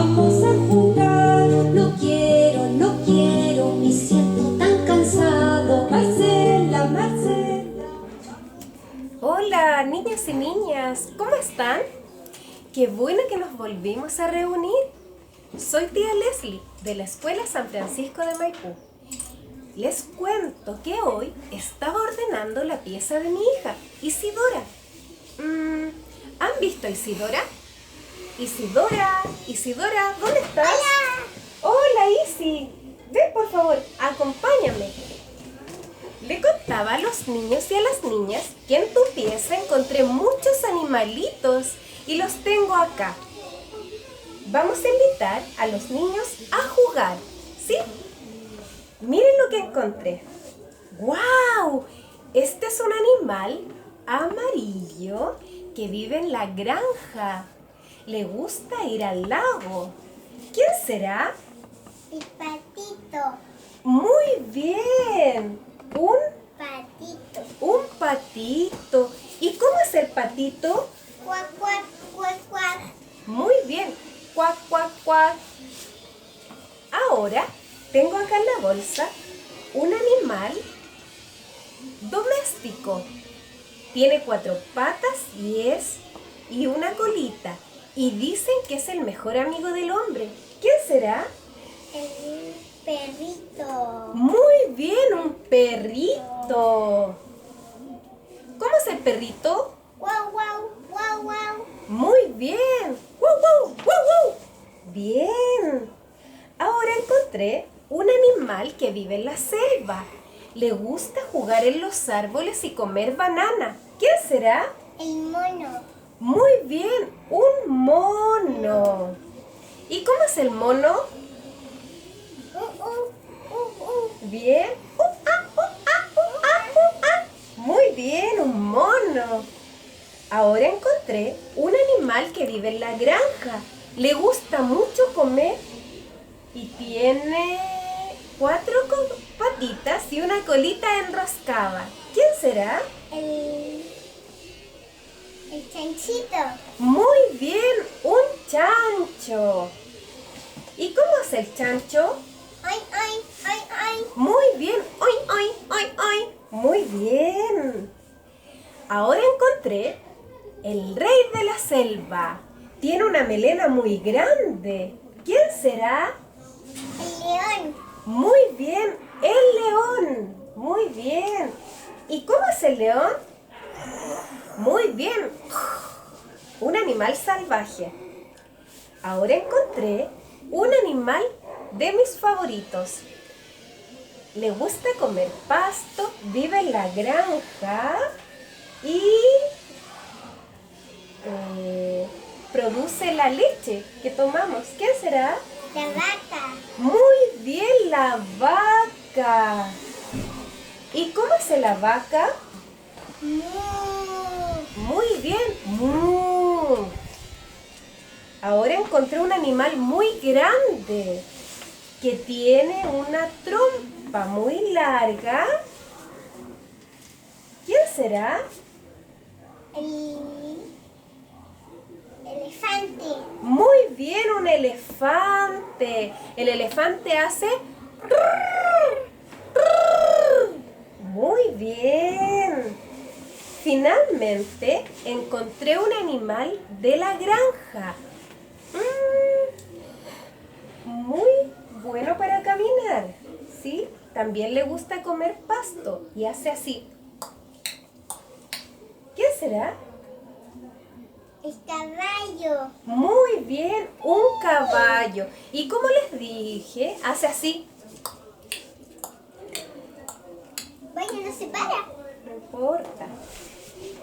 vamos a jugar. No quiero, no quiero, me siento tan cansado. Marcela, Marcela. Hola, niñas y niñas, ¿cómo están? Qué bueno que nos volvimos a reunir. Soy tía Leslie, de la Escuela San Francisco de Maipú. Les cuento que hoy estaba ordenando la pieza de mi hija, Isidora. ¿Han visto a Isidora? Isidora, ¿dónde estás? Hola, Isi. Ven, por favor, acompáñame. Le contaba a los niños y a las niñas que en tu pieza encontré muchos animalitos y los tengo acá. Vamos a invitar a los niños a jugar, ¿sí? Miren lo que encontré. ¡Guau! Este es un animal amarillo que vive en la granja. Le gusta ir al lago. ¿Quién será? El patito. Muy bien. Patito. Un patito. ¿Y cómo es el patito? Cuac, cuac, cuac, cuac. Muy bien. Cuac, cuac, cuac. Ahora tengo acá en la bolsa un animal doméstico. Tiene 4 patas, y una colita. Y dicen que es el mejor amigo del hombre. ¿Quién será? El perrito. Muy bien, un perrito. ¿Cómo es el perrito? Guau, guau, guau, guau. Muy bien. ¡Wow, wow, wow, wow! Bien. Ahora encontré un animal que vive en la selva. Le gusta jugar en los árboles y comer banana. ¿Quién será? El mono. Muy bien, un mono. ¿Y cómo es el mono? Bien. Muy bien, un mono. Ahora encontré un animal que vive en la granja. Le gusta mucho comer y tiene 4 patitas y una colita enroscada. ¿Quién será? El chanchito. Muy bien, un chancho. ¿Y cómo es el chancho? Ay, ay, ay, ay. Muy bien, ¡oy, oy, oy, oy! Muy bien. Ahora encontré el rey de la selva. Tiene una melena muy grande. ¿Quién será? El león. Muy bien, el león. Muy bien. ¿Y cómo es el león? Muy bien. Un animal salvaje. Ahora encontré un animal de mis favoritos. Le gusta comer pasto, vive en la granja y produce la leche que tomamos. ¿Quién será? La vaca. Muy bien, la vaca. ¿Y cómo es la vaca? Muy bien. ¡Mu! Ahora encontré un animal muy grande que tiene una trompa muy larga. ¿Quién será? El elefante. Muy bien, un elefante. El elefante hace... Muy bien. Finalmente encontré un animal de la granja. Muy bueno para caminar, ¿sí? También le gusta comer pasto y hace así. ¿Qué será? El caballo. Muy bien, un caballo. Y como les dije, hace así. Vaya, no se para. No importa.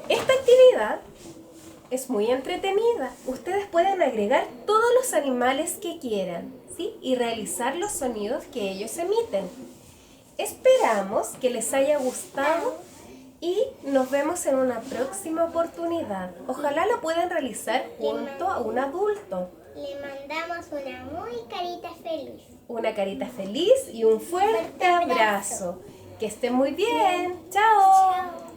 Esta actividad es muy entretenida. Ustedes pueden agregar todos los animales que quieran, ¿sí? Y realizar los sonidos que ellos emiten. Esperamos que les haya gustado y nos vemos en una próxima oportunidad. Ojalá lo puedan realizar junto a un adulto. Le mandamos una muy carita feliz. Una carita feliz y un fuerte abrazo. Que estén muy bien. ¡Chao! Chao.